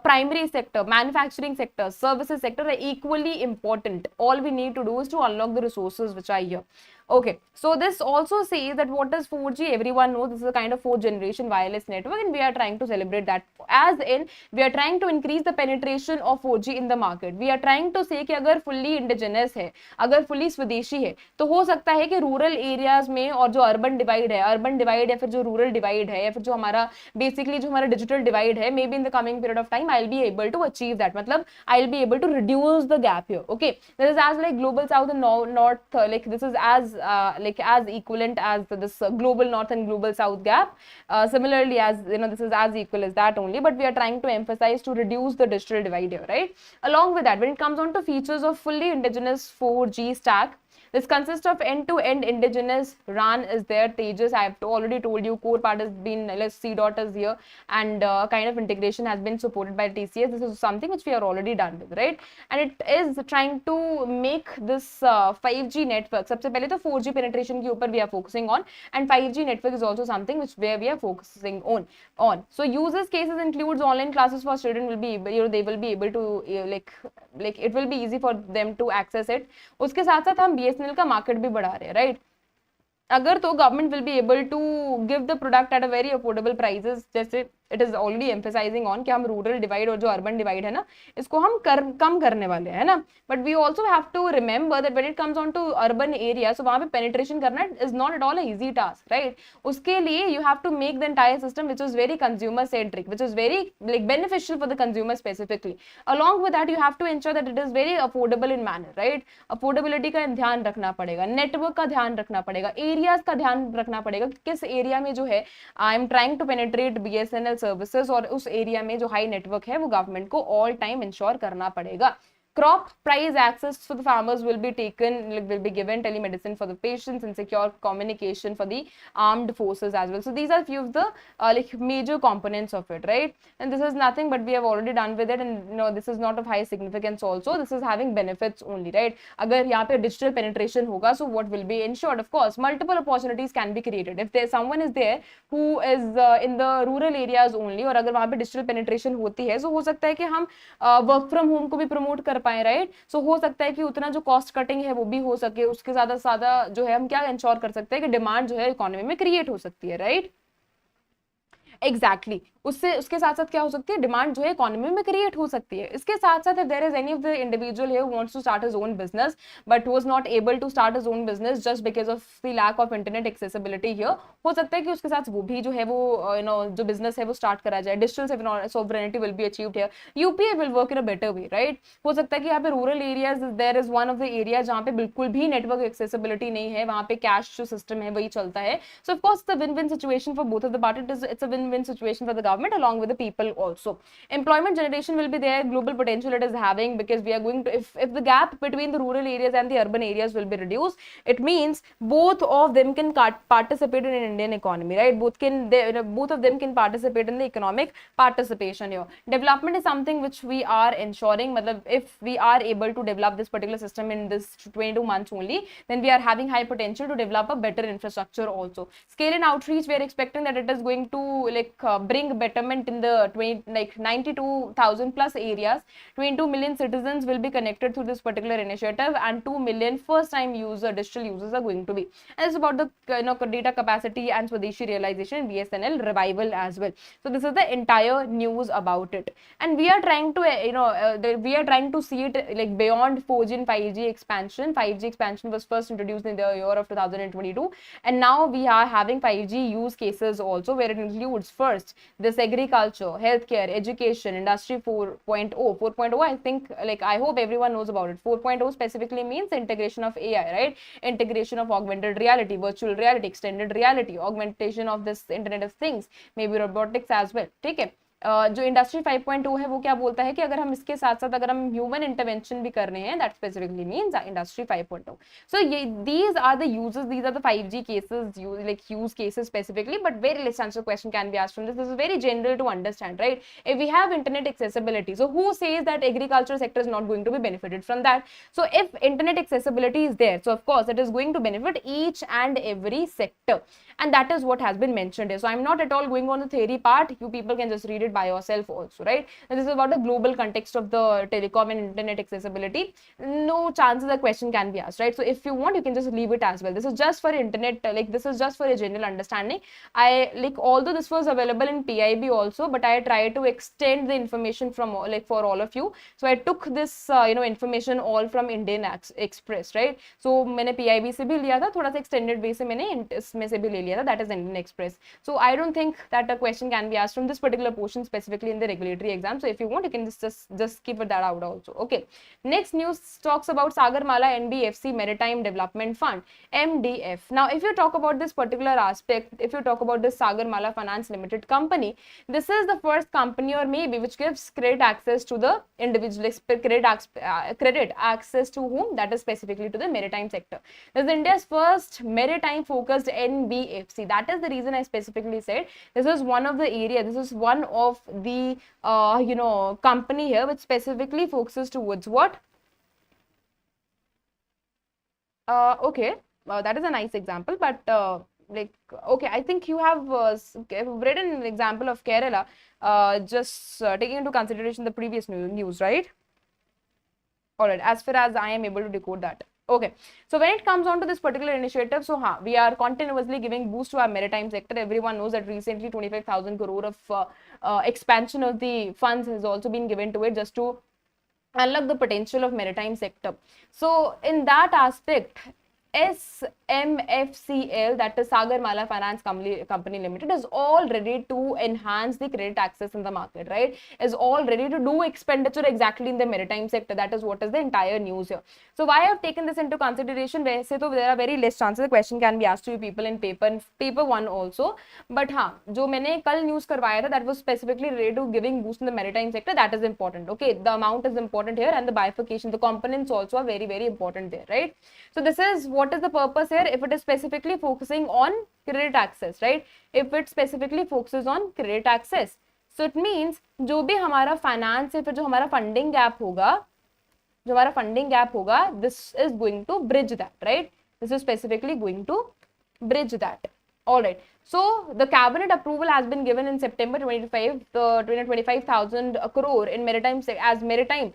Primary sector, manufacturing sector, services sector are equally important. All we need to do is to unlock the resources which are here. Okay, so this also says that what is 4G? Everyone knows this is a kind of 4th generation wireless network, and we are trying to celebrate that. As in, we are trying to increase the penetration of 4G in the market. We are trying to say कि अगर fully indigenous है, अगर fully स्वदेशी है, तो हो सकता है कि rural areas में और जो urban divide या फिर जो rural divide है, या फिर जो हमारा basically जो हमारा digital divide है, maybe in the coming period of time I'll be able to achieve that. मतलब I'll be able to reduce the gap here. Okay, this is as like global south and north, like this is as as equivalent as this global north and global south gap. Similarly, as this is as equal as that only, but we are trying to emphasize to reduce the digital divide here, right? Along with that, when it comes on to features of fully indigenous 4G stack, this consists of end-to-end indigenous RAN is there. Tejas, I have already told you, core part has been, C dot is here, and kind of integration has been supported by TCS. This is something which we are already done with, right? And it is trying to make this 5G network. सबसे पहले तो 4G penetration के ऊपर we are focusing on, and 5G network is also something where we are focusing on. So users cases includes online classes for children will be able, they will be able to like it will be easy for them to access it. उसके साथ साथ हम BSNL का market भी बढ़ा रहे हैं, right? अगर तो government will be able to give the product at a very affordable prices, जैसे it is already emphasizing on कि हम रूरल डिवाइड और जो अर्बन डिवाइड है ना, इसको हम कम करने वाले हैं ना. But we also have to remember that when it comes on to urban area, so वहां पे पेनिट्रेशन करना is not at all a easy task, right? उसके लिए you have to make the entire system which is very consumer centric, which is very like beneficial for the consumer specifically. Along with that you have to ensure that it is very affordable in manner, right? Affordability का ध्यान रखना पड़ेगा, network का ध्यान रखना पड़ेगा, areas का ध्यान रखना पड़ेगा, किस एरिया में जो है I am trying to penetrate BSNL services, और उस एरिया में जो हाई नेटवर्क है वो गवर्नमेंट को ऑल टाइम इंश्योर करना पड़ेगा. Crop price access for the farmers will be given, telemedicine for the patients, and secure communication for the armed forces as well. So these are few of the like major components of it, right? And this is nothing but we have already done with it, and this is not of high significance also. This is having benefits only, right? अगर यहाँ पे digital penetration होगा, so what will be ensured? Of course, multiple opportunities can be created. If there someone is there who is in the rural areas only, और अगर वहाँ पे digital penetration होती है, so हो सकता है कि हम work from home को भी promote कर पाए, राइट? सो हो सकता है कि उतना जो कॉस्ट कटिंग है वो भी हो सके, उसके ज्यादा जो है हम क्या इंश्योर कर सकते हैं कि डिमांड जो है इकोनॉमी में क्रिएट हो सकती है, राइट? एग्जैक्टली. उसके साथ साथ क्या हो सकती है, डिमांड जो है इकोनॉमी में क्रिएट हो सकती है। इसके साथ साथ if there is any of the individual here wants to start his own business but was not able to start his own business just because of the lack of internet accessibility here, हो सकता है कि उसके साथ वो भी जो है वो जो बिजनेस है वो स्टार्ट करा जाए। Digital sovereignty will be achieved here, UPI will work in a better way, right. हो सकता है कि यहाँ पे rural areas there is one of the area जहाँ पे बिल्कुल भी नेटवर्क एक्सेसिबिलिटी नहीं है, वहाँ पे कैश जो सिस्टम है वही चलता है। सो of course it's a win win situation for both of the parties, it's a win win situation for the government along with the people also. Employment generation will be there, global potential it is having because we are going to, if the gap between the rural areas and the urban areas will be reduced, it means both of them can participate in Indian economy, right? Both of them can participate in the economic participation here. Development is something which we are ensuring, matlab if we are able to develop this particular system in this 22 months only, then we are having high potential to develop a better infrastructure also. Scale and outreach, we are expecting that it is going to bring betterment in the 92,000 plus areas. 22 million citizens will be connected through this particular initiative and 2 million first time digital users are going to be. And it's about the data capacity and Swadeshi realization, BSNL revival as well. So this is the entire news about it, and we are trying to we are trying to see it like beyond 4G and 5G expansion. 5G expansion was first introduced in the year of 2022, and now we are having 5G use cases also, where it includes first this agriculture, healthcare, education, industry 4.0. 4.0, I think, I hope everyone knows about it. 4.0 specifically means integration of AI, right? Integration of augmented reality, virtual reality, extended reality, augmentation of this Internet of Things, maybe robotics as well. ठीक है, जो industry 5.2 है वो क्या बोलता है कि अगर हम इसके साथ साथ अगर हम ह्यूमन इंटरवेंशन भी कर रहे हैं, that specifically means industry 5.2. So ये these are the uses, these are the 5G cases, use cases specifically, but very less answer question can be asked from this. This is very general to understand, right? If we have internet accessibility, so who says that agriculture sector is not going to be benefited from that? So if internet accessibility is there, so of course it is going to benefit each and every sector, and that is what has been mentioned here. So I'm not at all going on the theory part, you people can just read it by yourself also, right? And this is about the global context of the telecom and internet accessibility. No chances a question can be asked, right? So if you want, you can just leave it as well. This is just for internet, this is just for a general understanding. Although this was available in PIB also, but I tried to extend the information from for all of you. So I took this information all from Indian Express, right? So मैंने PIB से भी लिया था, थोड़ा सा extended way से मैंने इसमें से भी ले लिया था, that is Indian Express. So I don't think that a question can be asked from this particular portion specifically in the regulatory exam. So if you want, you can just keep that out also. Okay, next news talks about Sagarmala NBFC Maritime Development Fund, MDF. Now if you talk about this particular aspect, if you talk about this Sagarmala Finance Limited company, this is the first company or maybe which gives credit access to the individual, credit access to whom? That is specifically to the maritime sector. This is India's first maritime focused NBFC. That is the reason I specifically said this is one of the area, this is one of the company here which specifically focuses towards what? Okay, that is a nice example, but okay, I think you have written an example of Kerala, just taking into consideration the previous news, right? All right, as far as I am able to decode that. Okay, so when it comes on to this particular initiative, so we are continuously giving boost to our maritime sector. Everyone knows that recently 25,000 crore of expansion of the funds has also been given to it just to unlock the potential of maritime sector. So in that aspect, SMFCL, that is Sagarmala Finance Company Limited, is all ready to enhance the credit access in the market, right? Is all ready to do expenditure exactly in the maritime sector. That is what is the entire news here. So why I have taken this into consideration? वैसे तो there are very less chances the question can be asked to you people in paper 1 also. But हाँ, जो मैंने कल news करवाया था, that was specifically related to giving boost in the maritime sector. That is important. Okay, the amount is important here, and the bifurcation, the components also are very, very important there, right? So this is what is the purpose here. If it is specifically focusing on credit access, right? If it specifically focuses on credit access, so it means जो भी हमारा finance है, फिर जो हमारा funding gap होगा, this is going to bridge that, right? This is specifically going to bridge that. All right. So the cabinet approval has been given in September 25, the 25,000 crore in maritime as maritime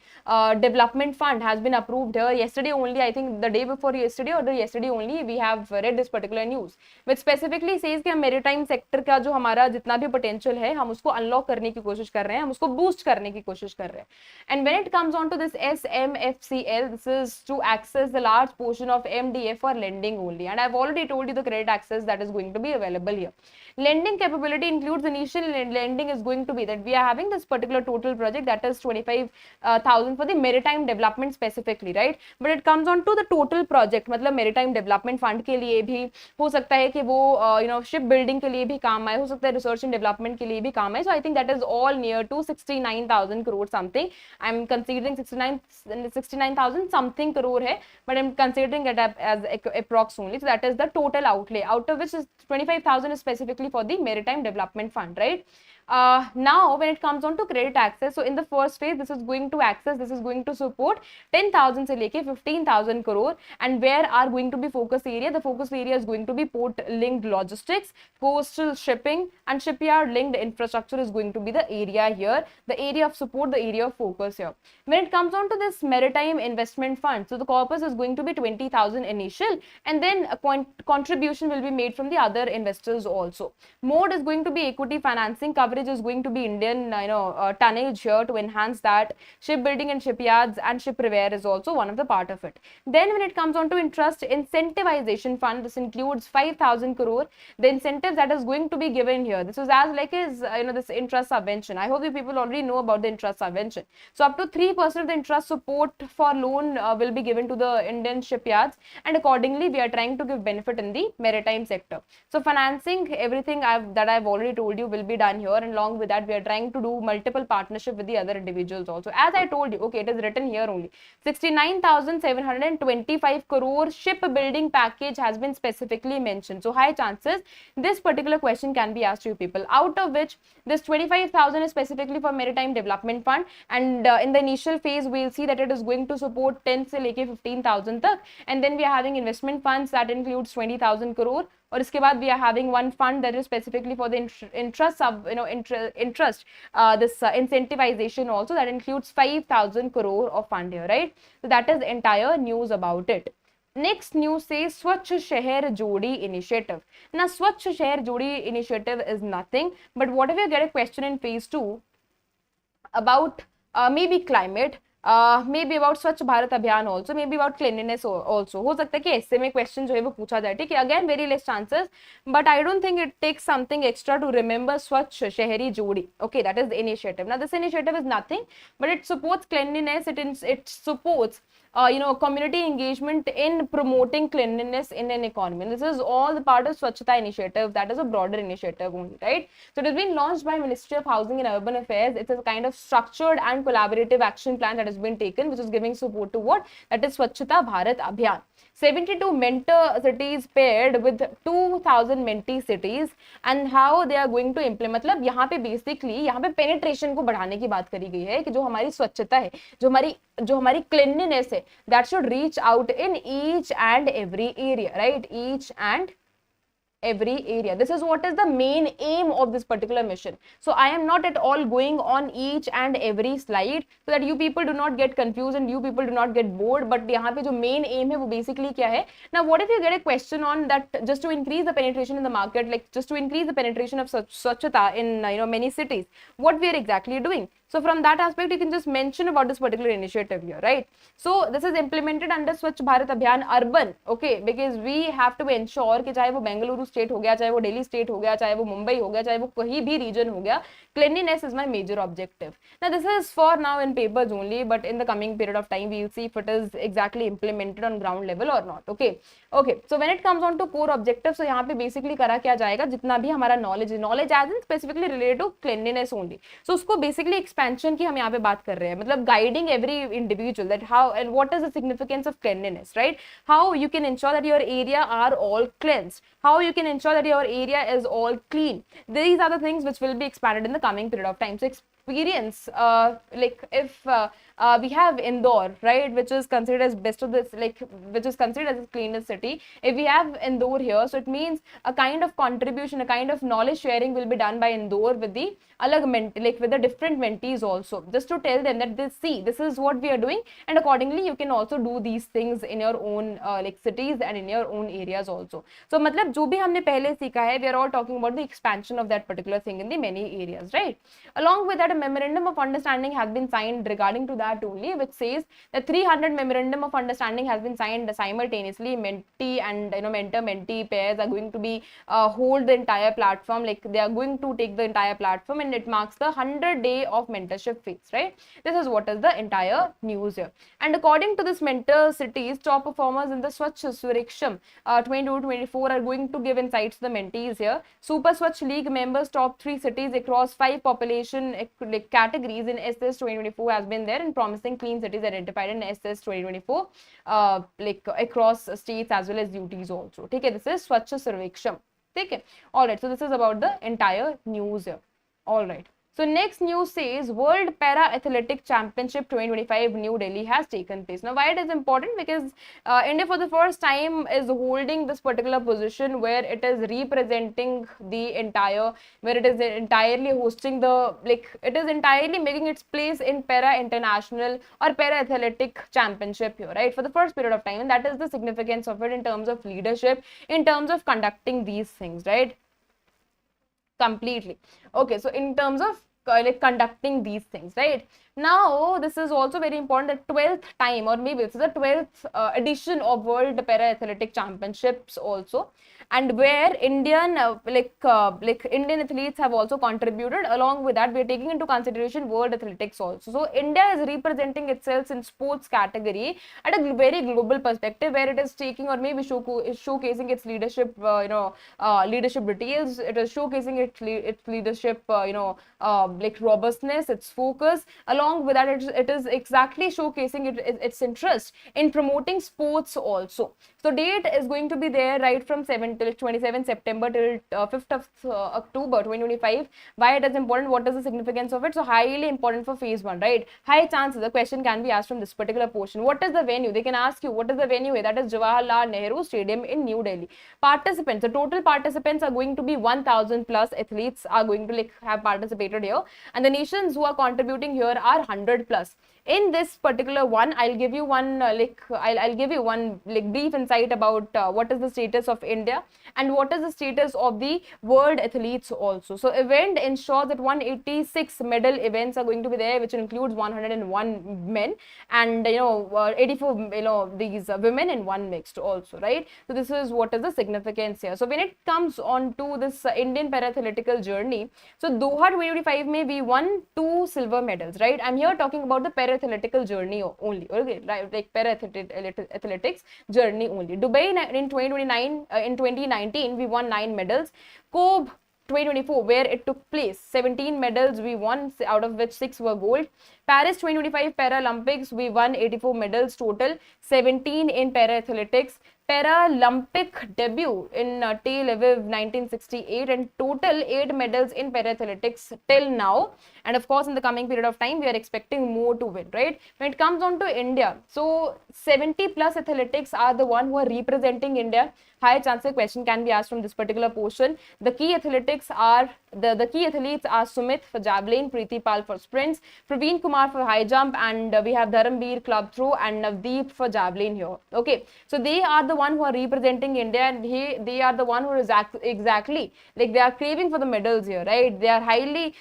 development fund has been approved here yesterday only. I think the day before yesterday or the yesterday only we have read this particular news, which specifically says कि हम maritime sector का जो हमारा जितना भी potential है हम उसको unlock करने की कोशिश कर रहे हैं, हम उसको boost करने की कोशिश कर रहे हैं. And when it comes on to this SMFCL, this is to access the large portion of MDF for lending only. And I've already told you the credit access that is going to be available here. Lending capability includes initial lending is going to be that we are having this particular total project that is 25,000 for the maritime development specifically, right? But it comes on to the total project, मतलब maritime development fund के लिए भी हो सकता है कि वो ship building के लिए भी काम आए, हो सकता है research and development के लिए भी काम आए. So I think that is all near to 69,000 crore something. I'm considering 69,000 something crore है, but I'm considering it as approx only. So that is the total outlay, out of which is 25,000 is specifically for the maritime development fund, right? Now when it comes on to credit access, so in the first phase this is going to support 10,000 se leke 15,000 crore, and where are going to be focus area? The focus area is going to be port linked logistics, coastal shipping and shipyard linked infrastructure is going to be the area here, the area of support, the area of focus here. When it comes on to this maritime investment fund, so the corpus is going to be 20,000 initial, and then a contribution will be made from the other investors also. Mode is going to be equity financing, coverage is going to be Indian tonnage here to enhance that. Shipbuilding and shipyards and ship repair is also one of the part of it. Then when it comes on to interest incentivization fund, this includes 5,000 crore. The incentives that is going to be given here, this is as like is this interest subvention. I hope you people already know about the interest subvention. So up to 3% of the interest support for loan will be given to the Indian shipyards, and accordingly we are trying to give benefit in the maritime sector. So financing everything that I've already told you will be done here, and along with that we are trying to do multiple partnership with the other individuals also. As I told you, okay, it is written here only 69,725 crore shipbuilding package has been specifically mentioned. So high chances this particular question can be asked to you people, out of which this 25,000 is specifically for maritime development fund, and in the initial phase we'll see that it is going to support 10 se leke 15,000 tak, and then we are having investment funds that includes 20,000 crore. और इसके बाद we are having one fund that is specifically for the interest this incentivization also, that includes 5,000 crore of fund here, right? So that is the entire news about it. Next news says Swachh Shahar Jodi initiative. Now Swachh Shahar Jodi initiative is nothing but what if you get a question in phase 2 about maybe climate, maybe about स्वच्छ भारत अभियान also, maybe about cleanliness also. हो सकता है कि ऐसे में question जो है वो पूछा जाए, ठीक है? Again very less chances, but I don't think it takes something extra to remember स्वच्छ शहरी जोड़ी. Okay, that is the initiative. Now this initiative is nothing but it supports cleanliness, it supports community engagement in promoting cleanliness in an economy. This is all the part of Swachhata initiative, that is a broader initiative only, right? So it has been launched by Ministry of Housing and Urban Affairs. It's a kind of structured and collaborative action plan that has been taken, which is giving support to what? That is Swachhata Bharat Abhiyan. 72 mentor cities paired with 2,000 mentee cities, and how they are going to implement. मतलब यहाँ पे basically यहाँ पे penetration को बढ़ाने की बात करी गई है कि जो हमारी स्वच्छता है, जो हमारी cleanliness है, that should reach out in each and every area, right? Each and every area. This is what is the main aim of this particular mission. So I am not at all going on each and every slide so that you people do not get confused and you people do not get bored, but यहाँ पे जो main aim है वो basically क्या है? Now what if you get a question on that, just to increase the penetration in the market, like just to increase the penetration of Swachhata in many cities, what we are exactly doing? So from that aspect, you can just mention about this particular initiative here, right? So this is implemented under Swachh Bharat Abhiyan Urban, okay, because we have to ensure कि चाहे वो Bengaluru state हो गया, चाहे वो Delhi state हो गया, चाहे वो मुंबई हो गया, चाहे वो कहीं भी रीजन हो गया, cleanliness is my major objective. Now this is for now in papers only, but in the coming period of time, we will see if it is exactly implemented on ground level or not, okay? Okay, so when it comes on to core objective, so यहाँ पे basically करा क्या जाएगा, जितना भी हमारा knowledge as in specifically related to cleanliness only. So उसको basically expansion की हम यहाँ पे बात कर रहे हैं, मतलब guiding every individual that how and what is the significance of cleanliness, right? How you can ensure that your area are all cleansed, how you can ensure that your area is all clean. These are the things which will be expanded in the coming period of time. So experience, like if we have Indore, right, which is considered as best of this, like which is considered as the cleanest city. If we have Indore here, so it means a kind of contribution, a kind of knowledge sharing will be done by Indore with the like with the different mentees also, just to tell them that this is what we are doing, and accordingly you can also do these things in your own like cities and in your own areas also. So मतलब जो भी हमने पहले सीखा है, we are all talking about the expansion of that particular thing in the many areas, right? Along with that, a memorandum of understanding has been signed regarding to that only, which says that 300 memorandum of understanding has been signed simultaneously. Mentee and mentor-mentee pairs are going to be hold the entire platform, like they are going to take the entire platform, and it marks the 100-day of mentorship phase, right? This is what is the entire news here. And according to this mentor cities, top performers in the Swachh Suriksham 22-24 are going to give insights to the mentees here. Super Swachh League members, top 3 cities across 5 population categories in SS 2024 has been there, and promising clean cities identified in SS 2024 like across states as well as UTs also. Okay, this is Swachh Suriksham. Okay, all right. So this is about the entire news here. All right. So next news says World Para Athletic Championship 2025 New Delhi has taken place. Now why it is important? Because India for the first time is holding this particular position where it is representing the entire, where it is entirely hosting the, like it is entirely making its place in Para International or Para Athletic Championship here, right, for the first period of time. And that is the significance of it in terms of leadership, in terms of conducting these things, right? Completely. Okay, so in terms of like conducting these things, right? Now this is also very important, the 12th time, or maybe this is the 12th edition of World Para Athletic Championships also, and where Indian Indian athletes have also contributed. Along with that, we are taking into consideration world athletics also. So India is representing itself in sports category at a very global perspective, where it is taking or maybe showcasing its leadership, leadership details. It is showcasing its leadership, like robustness, its focus. Along with that, it is exactly showcasing its interest in promoting sports also. So date is going to be there right from 7 till 27 September till 5th of October 2025. Why it is important? What is the significance of it? So highly important for phase 1, right? High chances the question can be asked from this particular portion. What is the venue? They can ask you what is the venue here. That is Jawaharlal Nehru Stadium in New Delhi. Participants, the total participants are going to be 1000 plus athletes are going to have participated here, and the nations who are contributing here are 100 plus. In this particular one, I'll give you one I'll give you one brief insight about what is the status of India and what is the status of the world athletes also. So event ensures that 186 medal events are going to be there, which includes 101 men and 84 these women and 1 mixed also, right? So this is what is the significance here. So when it comes on to this Indian para-athletical journey, so Doha 2025 may we won 2 silver medals, right? I'm here talking about the para-athletical journey only, okay, right? Like para-athletics journey only. Dubai in 2019 we won 9 medals. Kobe 2024 where it took place, 17 medals we won, out of which 6 were gold. Paris 2025 Paralympics we won 84 medals total, 17 in para-athletics. Paralympic debut in Tel Aviv 1968, and total 8 medals in para-athletics till now. And of course, in the coming period of time, we are expecting more to win, right? When it comes on to India, so 70 plus athletics are the one who are representing India. High chance a question can be asked from this particular portion. The key athletics are the key athletes are Sumit for javelin, Preeti Pal for sprints, Praveen Kumar for high jump, and we have Dharamveer club throw and Navdeep for javelin here. Okay, so they are the one who are representing India, and they are the one who is exactly like they are craving for the medals here, right? They are highly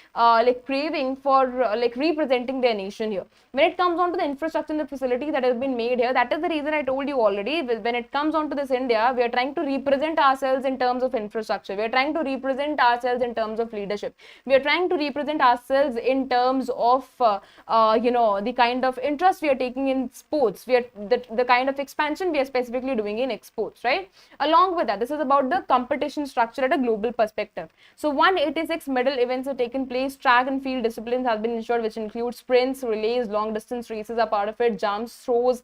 craving for representing their nation here. When it comes on to the infrastructure and the facility that has been made here, that is the reason I told you already. When it comes on to this India, we are trying to represent ourselves in terms of infrastructure. We are trying to represent ourselves in terms of leadership. We are trying to represent ourselves in terms of the kind of interest we are taking in sports. We are the kind of expansion we are specifically doing in exports, right? Along with that, this is about the competition structure at a global perspective. So 186 medal events have taken place. Track and field disciplines have been ensured, which includes sprints, relays, long distance races are part of it, jumps, throws,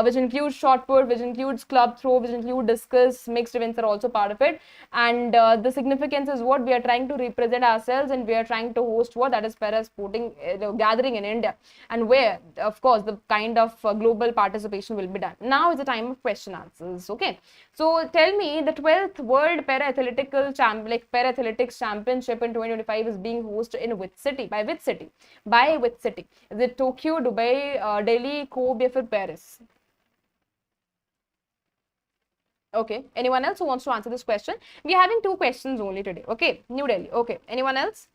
which includes shot put, which includes club throw, which include discus, events, mixed events are also part of it. And the significance is what we are trying to represent ourselves, and we are trying to host what that is para sporting gathering in India, and where of course the kind of global participation will be done. Now is the time of question answers. Okay, so tell me, the 12th World Para Athletics Championship in 2025 is being hosted in which city? By which city? By which city? Is it Tokyo, Dubai, Delhi, Kobe, or Paris? Okay, anyone else who wants to answer this question? We are having 2 questions only today. Okay, New Delhi. Okay, anyone else?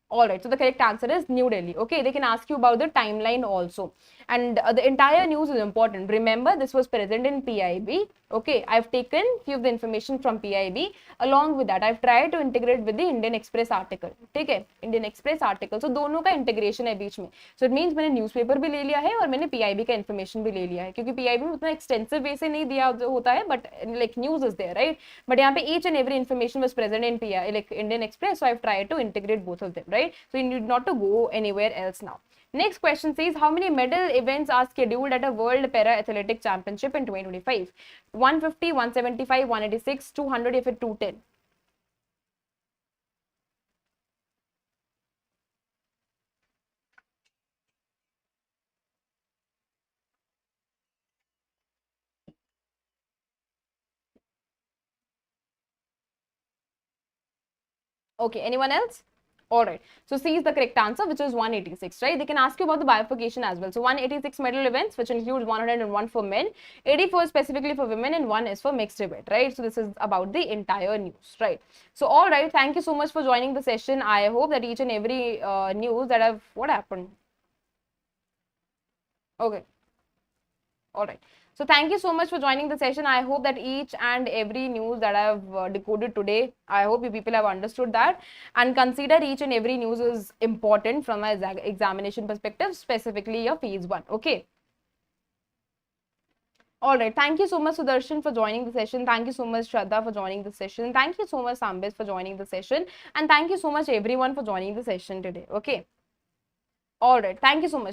All right, so the correct answer is New Delhi. Okay, they can ask you about the timeline also. And the entire news is important. Remember, this was present in PIB. Okay, I've taken few of the information from PIB. Along with that, I've tried to integrate with the Indian Express article. Okay, Indian Express article. So दोनों का integration है बीच में. So it means मैंने newspaper भी ले लिया है और मैंने PIB का information भी ले लिया है, क्योंकि PIB में उतना extensive way से नहीं दिया होता है, but like news is there, right? But यहाँ पे each and every information was present in PIB, like Indian Express. So I've tried to integrate both of them, right? So you need not to go anywhere else now. Next question says, how many medal events are scheduled at a World Para Athletic Championship in 2025? 150, 175, 186, 200 or 210? Okay, anyone else? All right, so C is the correct answer, which is 186, right? They can ask you about the bifurcation as well. So 186 medal events, which includes 101 for men, 84 specifically for women, and 1 is for mixed event, right? So this is about the entire news, right? So all right, thank you so much for joining the session. I hope that each and every news that I've, what happened? Okay, all right. So thank you so much for joining the session. I hope that each and every news that I've decoded today, I hope you people have understood that and consider each and every news is important from an examination perspective, specifically your phase 1. Okay. All right. Thank you so much, Sudarshan, for joining the session. Thank you so much, Shraddha, for joining the session. Thank you so much, Sambis, for joining the session. And thank you so much, everyone, for joining the session today. Okay. All right. Thank you so much.